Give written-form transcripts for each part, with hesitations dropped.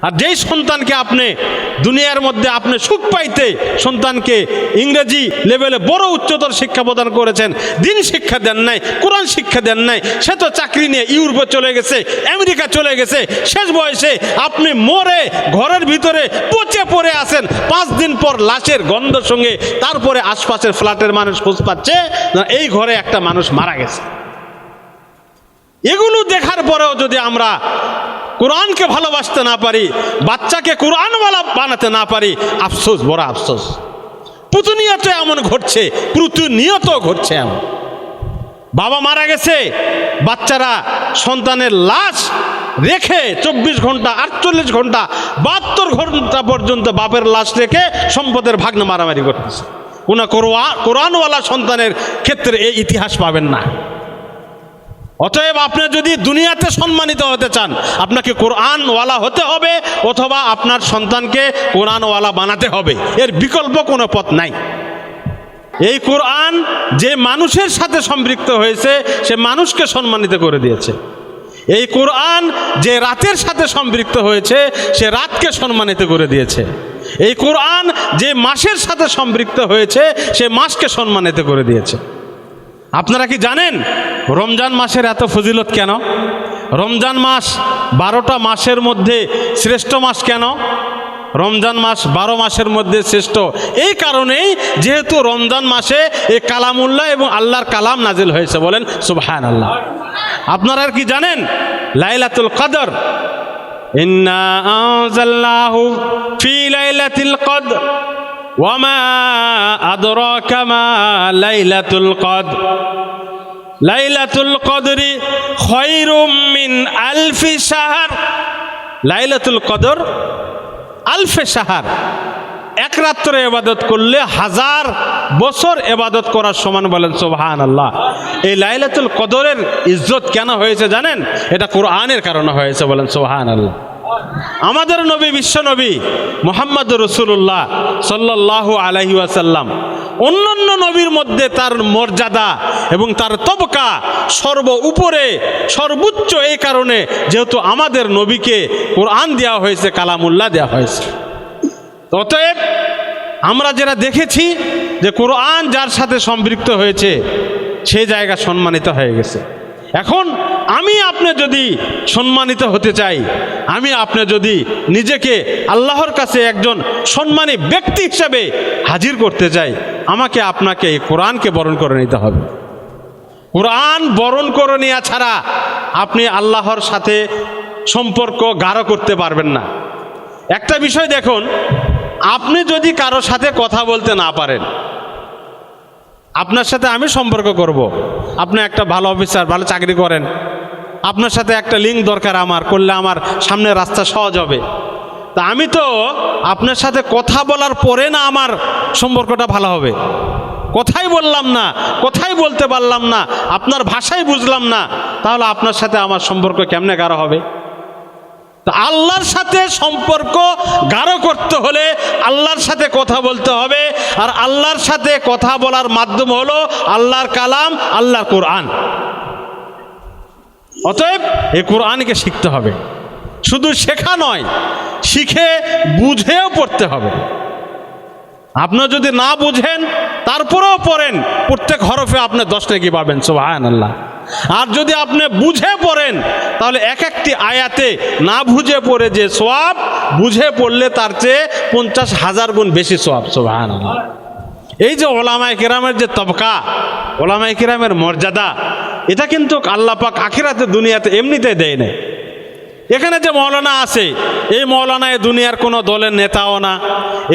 আর যেই সন্তানকে আপনি দুনিয়ার মধ্যে আপনি সুখ পাইতে সন্তানকে ইংরেজি লেভেলে বড় উচ্চতর শিক্ষা প্রদান করেছেন, দিন শিক্ষা দেন নাই, কোরআন শিক্ষা দেন নাই, সে তো চাকরি নিয়ে ইউরোপে চলে গেছে, আমেরিকা চলে গেছে, শেষ বয়সে আপনি মরে ঘরের ভিতরে পচে পড়ে আছেন, 5 দিন পর লাশের গন্ধ সঙ্গে তারপরে আশপাশের ফ্ল্যাটের মানুষ খোঁজ পাচ্ছে এই ঘরে একটা মানুষ মারা গেছে। এগুলো দেখার পরেও যদি আমরা কোরআনকে ভালোবাসতে না পারি, বাচ্চাকে কোরআনওয়ালা বানাতে না পারি, আফসোস, বড় আফসোস। প্রতিনিয়ত এমন ঘটছে, প্রতিনিয়ত ঘটছে এমন। বাবা মারা গেছে, বাচ্চারা সন্তানের লাশ রেখে 24 ঘন্টা, 48 ঘন্টা, 72 ঘন্টা পর্যন্ত বাপের লাশ রেখে সম্পদের ভাগ্নে মারামারি করতেছে। কোন কোরআনওয়ালা সন্তানের ক্ষেত্রে এই ইতিহাস পাবেন না। অতএব আপনি যদি দুনিয়াতে সম্মানিত হতে চান, আপনাকে কোরআনওয়ালা হতে হবে অথবা আপনার সন্তানকে কোরআনওয়ালা বানাতে হবে, এর বিকল্প কোনো পথ নাই। এই কোরআন যে মানুষের সাথে সম্পৃক্ত হয়েছে সে মানুষকে সম্মানিত করে দিয়েছে। এই কোরআন যে রাতের সাথে সম্পৃক্ত হয়েছে সে রাতকে সম্মানিত করে দিয়েছে। এই কোরআন যে মাসের সাথে সম্পৃক্ত হয়েছে সে মাসকে সম্মানিত করে দিয়েছে। আপনারা কি জানেন রমজান মাসের এত ফজিলত কেন? রমজান মাস 12টা মাসের মধ্যে শ্রেষ্ঠ মাস কেন? রমজান মাস 12 মাসের মধ্যে শ্রেষ্ঠ এই কারণেই, যেহেতু রমজান মাসে এই কালামুল্লাহ এবং আল্লাহর কালাম নাজিল হয়েছে। বলেন সুবহানাল্লাহ। আপনারা কি জানেন লাইলাতুল কদর, ইন্না আনজালনাহু ফি লাইলাতিল কদর ওয়ামা আদরাকা মা লাইলাতুল কদর লাইলাতুল কদরি খায়রুম মিন আলফি শাহর। লাইলাতুল কদর আলফে শাহর, এক রাত্রে ইবাদত করলে 1000 বছর ইবাদত করার সমান। বলেন সুবহানাল্লাহ। এই লাইলাতুল কদরের ইজ্জত কেন হয়েছে জানেন? এটা কোরআনের কারণে হয়েছে। বলেন সুবহানাল্লাহ। আমাদের নবী, বিশ্ব নবী মুহাম্মদুর রাসূলুল্লাহ সাল্লাল্লাহু আলাইহি ওয়াসাল্লাম অন্যান্য নবীর মধ্যে তার মর্যাদা এবং তার তবকা সর্ব উপরে, সর্বোচ্চ এই কারণে যেহেতু আমাদের নবীকে কোরআন দেওয়া হয়েছে, কালামুল্লাহ দেওয়া হয়েছে। অতএব আমরা যারা দেখেছি যে কোরআন যার সাথে সম্পৃক্ত হয়েছে সেই জায়গা সম্মানিত হয়ে গেছে। এখন আমি আপনি যদি সম্মানিত হতে চাই, আমি আপনি যদি নিজেকে আল্লাহর কাছে একজন সম্মানী ব্যক্তি হিসেবে হাজির করতে চাই, আমাকে আপনাকে এই কোরআনকে বরণ করে নিতে হবে। কোরআন বরণ করে নেওয়া ছাড়া আপনি আল্লাহর সাথে সম্পর্ক গাঢ় করতে পারবেন না। একটা বিষয় দেখুন, আপনি যদি কারোর সাথে কথা বলতে না পারেন, আপনার সাথে আমি সম্পর্ক করব, আপনি একটা ভালো অফিসার, ভালো চাকরি করেন, আপনার সাথে একটা লিঙ্ক দরকার আমার, করলে আমার সামনে রাস্তা সহজ হবে। তা আমি তো আপনার সাথে কথা বলার পরে না আমার সম্পর্কটা ভালো হবে। কথাই বললাম না, কথাই বলতে পারলাম না, আপনার ভাষাই বুঝলাম না, তাহলে আপনার সাথে আমার সম্পর্ক কেমনে গাঢ় হবে? তা আল্লাহর সাথে সম্পর্ক গাঢ় করতে হলে আল্লাহর সাথে কথা বলতে হবে, আর আল্লাহর সাথে কথা বলার মাধ্যম হলো আল্লাহর কালাম, আল্লাহর কোরআন। অতএব এই কোরআনকে শিখতে হবে। শুধু শেখা নয়, শিখে বুঝেও পড়তে হবে। আপনার যদি না বুঝেন তারপরেও পড়েন, প্রত্যেক হরফে আপনি 10 নেকি পাবেন। সুবহানাল্লাহ। আর যদি আপনি বুঝে পড়েন তাহলে এক একটি আয়াতে না বুঝে পড়ে যে সওয়াব, বুঝে পড়লে তার চেয়ে 50,000 গুণ বেশি সওয়াব। সুবহানাল্লাহ। এই যে ওলামায়ে কেরামের যে তবকা, ওলামায়ে কেরামের মর্যাদা, এটা কিন্তু আল্লাহ পাক আখিরাতে দুনিয়াতে এমনিতে দেয় না। এখানে যে মৌলানা আছে, এই মৌলানা এ দুনিয়ার কোনো দলের নেতাও না,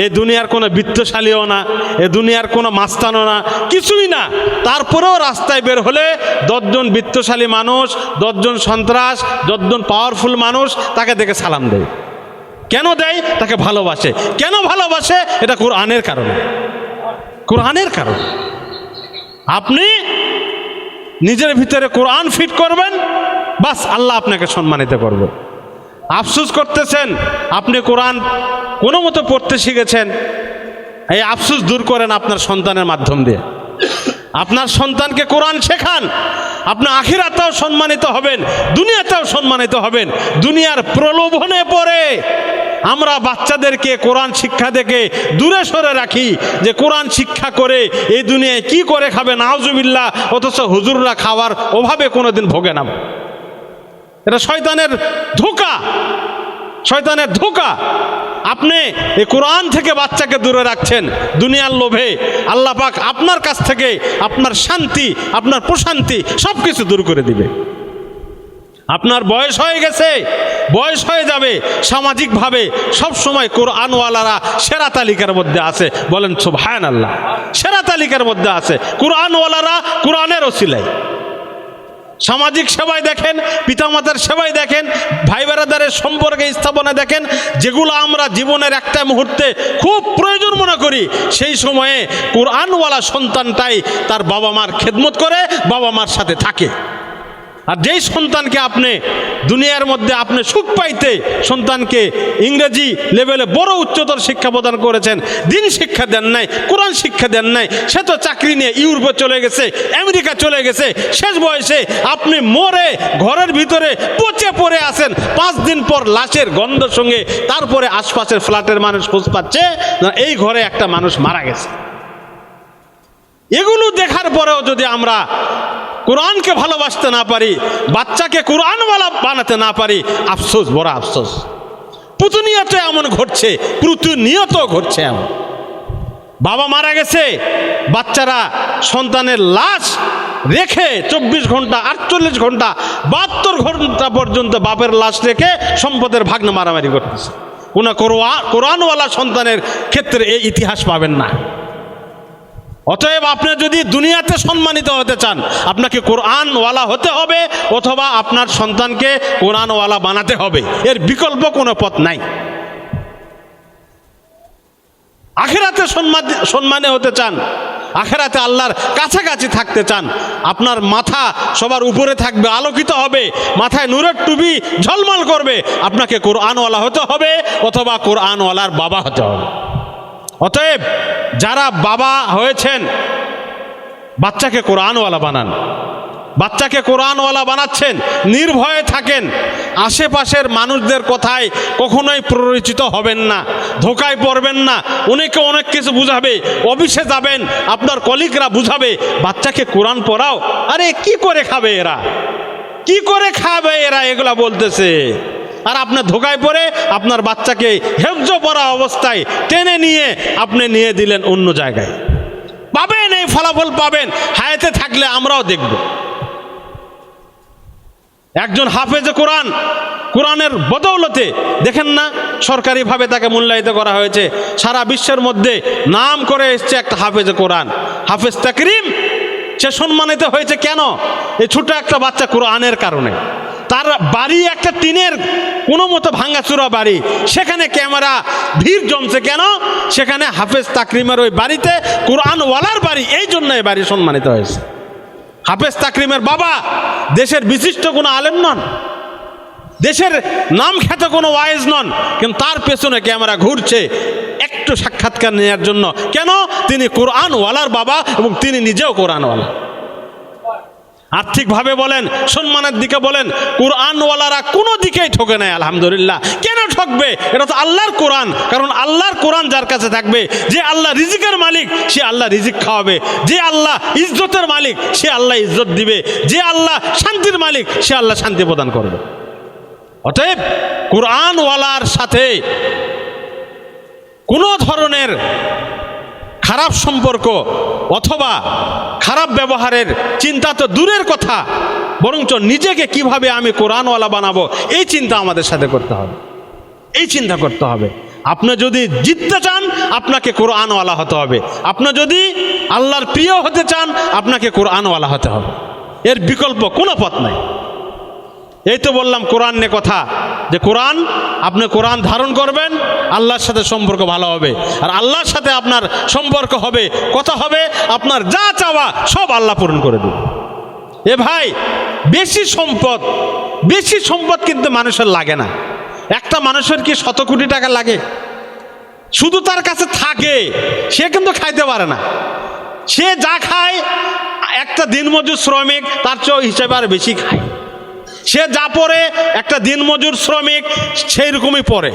এই দুনিয়ার কোনো বিত্তশালীও না, এ দুনিয়ার কোনো মাস্তানও না, কিছুই না। তারপরেও রাস্তায় বের হলে 10 জন বিত্তশালী মানুষ, 10 জন সন্ত্রাস, 10 জন পাওয়ারফুল মানুষ তাকে দেখে সালাম দেয়। কেন দেয়? তাকে ভালোবাসে। কেন ভালোবাসে? এটা কোরআনের কারণে। কোরআনের কারণে। আপনি নিজের ভিতরে কোরআন ফিট করবেন, বাস আল্লাহ আপনাকে সম্মানিত করবে। আফসোস করতেছেন আপনি কোরআন কোনো মতো পড়তে শিখেছেন, এই আফসোস দূর করেন আপনার সন্তানের মাধ্যম দিয়ে। আপনার সন্তানকে কোরআন শেখান, আপনি আখিরাতেও সম্মানিত হবেন, দুনিয়াতেও সম্মানিত হবেন। দুনিয়ার প্রলোভনে পড়ে আমরা বাচ্চাদেরকে কোরআন শিক্ষা থেকে দূরে সরে রাখি, যে কোরআন শিক্ষা করে এই দুনিয়ায় কি করে খাবে নাউজুবিল্লাহ, অথচ হুজুররা খাওয়ার অভাবে কোনোদিন ভোগে না। এটা শয়তানের ধোঁকা, শয়তানের ধোঁকা। আপনি এই কোরআন থেকে বাচ্চাকে দূরে রাখছেন দুনিয়ার লোভে। আল্লাহ পাক আপনার কাছ থেকে আপনার শান্তি, আপনার প্রশান্তি সব কিছু দূর করে দিবে। আপনার বয়স হয়ে গেছে, বয়স হয়ে যাবে, সামাজিকভাবে সবসময় কোরআনওয়ালারা সেরা তালিকার মধ্যে আছে। বলেন সুবহানাল্লাহ। সেরা তালিকার মধ্যে আছে কোরআনওয়ালারা, কোরআনের ওসিলায়। সামাজিক সেবায় দেখেন, পিতামাতার সেবায় দেখেন, ভাই বেরাদারের সম্পর্কে স্থাপনা দেখেন, যেগুলো আমরা জীবনের একটা মুহূর্তে খুব প্রয়োজন মনে করি, সেই সময়ে কোরআনওয়ালা সন্তানটাই তার বাবা মার খেদমত করে, বাবা মার সাথে থাকে। আর যেই সন্তানকে আপনি দুনিয়ার মধ্যে আপনি সুখ পাইতে সন্তানকে ইংরেজি লেভেলে বড় উচ্চতর শিক্ষা প্রদান করেছেন, দিন শিক্ষা দেন নাই, কোরআন শিক্ষা দেন নাই, সে তো চাকরি নিয়ে ইউরোপে চলে গেছে, আমেরিকা চলে গেছে। শেষ বয়সে আপনি মরে ঘরের ভিতরে পচে পড়ে আছেন, 5 দিন পর লাশের গন্ধ সঙ্গে তারপরে আশপাশের ফ্ল্যাটের মানুষ খোঁজ পাচ্ছে এই ঘরে একটা মানুষ মারা গেছে। এগুলো দেখার পরেও যদি আমরা কোরআনকে ভালোবাসতে না পারি, বাচ্চাকে কোরআনওয়ালা বানাতে না পারি, আফসোস, বড় আফসোস। প্রতিনিয়ত এমন ঘটছে, প্রতিনিয়ত ঘটছে এমন। বাবা মারা গেছে, বাচ্চারা সন্তানের লাশ রেখে 24 ঘন্টা, 48 ঘন্টা, 72 ঘন্টা পর্যন্ত বাপের লাশ রেখে সম্পদের ভাগ্নে মারামারি করতেছে। কোন কোরআনওয়ালা সন্তানের ক্ষেত্রে এই ইতিহাস পাবেন না। অতএব আপনি যদি দুনিয়াতে সম্মানিত হতে চান, আপনাকে কোরআনওয়ালা হতে হবে, অথবা আপনার সন্তানকে কোরআনওয়ালা বানাতে হবে। এর বিকল্প কোনো পথ নাই। আখিরাতে সম্মানে হতে চান, আখিরাতে আল্লাহর কাছাকাছি থাকতে চান, আপনার মাথা সবার উপরে থাকবে, আলোকিত হবে, মাথায় নূরের টুপি ঝলমল করবে, আপনাকে কোরআনওয়ালা হতে হবে, অথবা কোরআনওয়ালার বাবা হতে হবে। অতএব যারা বাবা হয়েছেন, বাচ্চাকে কোরআনওয়ালা বানান। বাচ্চাকে কোরআনওয়ালা বানাচ্ছেন, নির্ভয়ে থাকেন। আশেপাশের মানুষদের কথায় কখনোই প্ররোচিত হবেন না, ধোকায় পড়বেন না। অনেকে অনেক কিছু বুঝাবে, অফিসে যাবেন আপনার কলিগরা বুঝাবে, বাচ্চাকে কোরআন পড়াও। আরে কি করে খাবে এরা, কি করে খাবে এরা, এগুলা বলতেছে। আর আপনার ধোকায় পড়ে আপনার বাচ্চাকে হেফজ পড়া অবস্থায় টেনে নিয়ে আপনি নিয়ে দিলেন অন্য জায়গায়। পাবেন, এই ফলাফল পাবেন, হায়াতে থাকলে আমরাও দেখব। একজন হাফেজে কোরআন, কোরআনের বদৌলতে দেখেন না সরকারিভাবে তাকে মূল্যায়িত করা হয়েছে। সারা বিশ্বের মধ্যে নাম করে এসছে একটা হাফেজে কোরআন, হাফেজ তাকরিম। সে সম্মানিত হয়েছে কেন? এই ছোট একটা বাচ্চা কোরআনের কারণে। তার বাড়ি একটা টিনের কোনো মতো ভাঙ্গাচুরা বাড়ি, সেখানে ক্যামেরা ভিড় জমছে কেন? সেখানে হাফেজ তাকরিমের ওই বাড়িতে কোরআনওয়ালার বাড়ি, এই জন্য এই বাড়ি সম্মানিত হয়েছে। হাফেজ তাকরিমের বাবা দেশের বিশিষ্ট কোনো আলেম নন, দেশের নাম খ্যাত কোনো ওয়াইজ নন, কিন্তু তার পেছনে ক্যামেরা ঘুরছে একটু সাক্ষাৎকার নেওয়ার জন্য। কেন? তিনি কোরআনওয়ালার বাবা এবং তিনি নিজেও কোরআনওয়ালা। আর্থিকভাবে বলেন, সম্মানের দিকে বলেন, কোরআনওয়ালারা কোনো দিকেই ঠকে নাই, আলহামদুলিল্লাহ। কেন ঠকবে? এটা তো আল্লাহর কোরআন। কারণ আল্লাহর কোরআন যার কাছে থাকবে, যে আল্লাহ রিজিকের মালিক সে আল্লাহ রিজিক খাওয়াবে, যে আল্লাহ ইজ্জতের মালিক সে আল্লাহ ইজ্জত দিবে, যে আল্লাহ শান্তির মালিক সে আল্লাহ শান্তি প্রদান করবে। অতএব কোরআনওয়ালার সাথে কোনো ধরনের খারাপ সম্পর্ক অথবা খারাপ ব্যবহারের চিন্তা তো দূরের কথা, বরঞ্চ নিজেকে কিভাবে আমি কোরআনওয়ালা বানাবো এই চিন্তা আমাদের সাথে করতে হবে, এই চিন্তা করতে হবে। আপনি যদি জিততে চান আপনাকে কোরআনওয়ালা হতে হবে, আপনি যদি আল্লাহর প্রিয় হতে চান আপনাকে কোরআনওয়ালা হতে হবে। এর বিকল্প কোনো পথ নাই। এই তো বললাম কোরআন নিয়ে কথা, যে কোরআন, আপনি কোরআন ধারণ করবেন, আল্লাহর সাথে সম্পর্ক ভালো হবে। আর আল্লাহর সাথে আপনার সম্পর্ক হবে, কথা হবে, আপনার যা চাওয়া সব আল্লাহ পূরণ করে দেবে। এ ভাই, বেশি সম্পদ কিন্তু মানুষের লাগে না। একটা মানুষের কি 100 কোটি টাকা লাগে? শুধু তার কাছে থাকে, সে কিন্তু খাইতে পারে না। সে যা খায় একটা দিনমজুর শ্রমিক তার চেয়ে হিসেবে আর বেশি খায়। সে যা পরে একটা দিনমজুর শ্রমিক সেই রকমই পরে।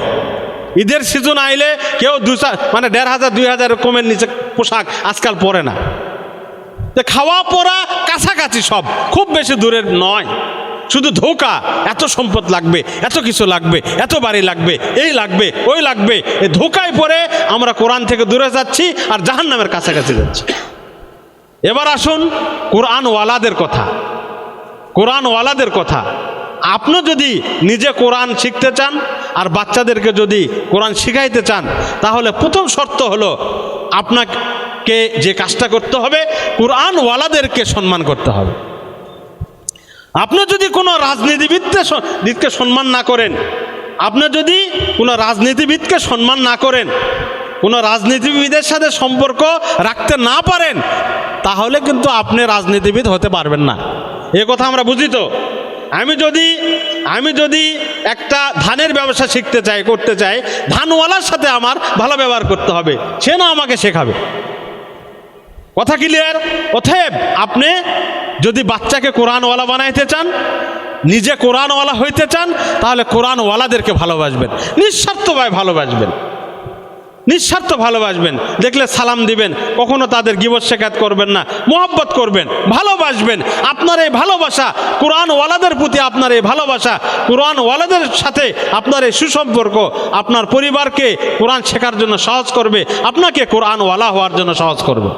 ঈদের সিজন আইলে কেউ 1500 2000 রকমের নিচে পোশাক আজকাল পরে না। তো খাওয়া পরা কাছাকাছি, সব খুব বেশি দূরের নয়। শুধু ধোঁকা, এত সম্পদ লাগবে, এত কিছু লাগবে, এত বাড়ি লাগবে, এই লাগবে, ওই লাগবে, এই ধোঁকায় পরে আমরা কোরআন থেকে দূরে যাচ্ছি আর জাহান্নামের কাছাকাছি যাচ্ছি। এবার আসুন কোরআনওয়ালাদের কথা। কোরআনওয়ালাদের কথা, আপনি যদি নিজে কোরআন শিখতে চান আর বাচ্চাদেরকে যদি কোরআন শিখাইতে চান, তাহলে প্রথম শর্ত হলো আপনাকে যে কাজটা করতে হবে, কোরআনওয়ালাদেরকে সম্মান করতে হবে। আপনি যদি কোনো রাজনীতিবিদকে সম্মান না করেন, আপনি যদি কোনো রাজনীতিবিদকে সম্মান না করেন, কোনো রাজনীতিবিদের সাথে সম্পর্ক রাখতে না পারেন, তাহলে কিন্তু আপনি রাজনীতিবিদ হতে পারবেন না। এ কথা আমরা বুঝি তো। আমি যদি একটা ধানের ব্যবসা শিখতে চাই, করতে চাই, ধানওয়ালার সাথে আমার ভালো ব্যবহার করতে হবে, সে না আমাকে শেখাবে। কথা ক্লিয়ার? অতএব আপনি যদি বাচ্চাকে কোরআনওয়ালা বানাইতে চান, নিজে কোরআনওয়ালা হইতে চান, তাহলে কোরআনওয়ালাদেরকে ভালোবাসবেন, নিঃস্বার্থভাবে ভালোবাসবেন, নিঃস্বার্থ ভালোবাসবেন। দেখলে সালাম দিবেন, কখনো তাদের গীবত শেখাত করবেন না, মোহাব্বত করবেন, ভালোবাসবেন। আপনার এই ভালোবাসা, কোরআনওয়ালাদের প্রতি আপনার এই ভালোবাসা, কোরআনওয়ালাদের সাথে আপনার এই সুসম্পর্ক আপনার পরিবারকে কোরআন শেখার জন্য সহজ করবে, আপনাকে কোরআনওয়ালা হওয়ার জন্য সহজ করবে।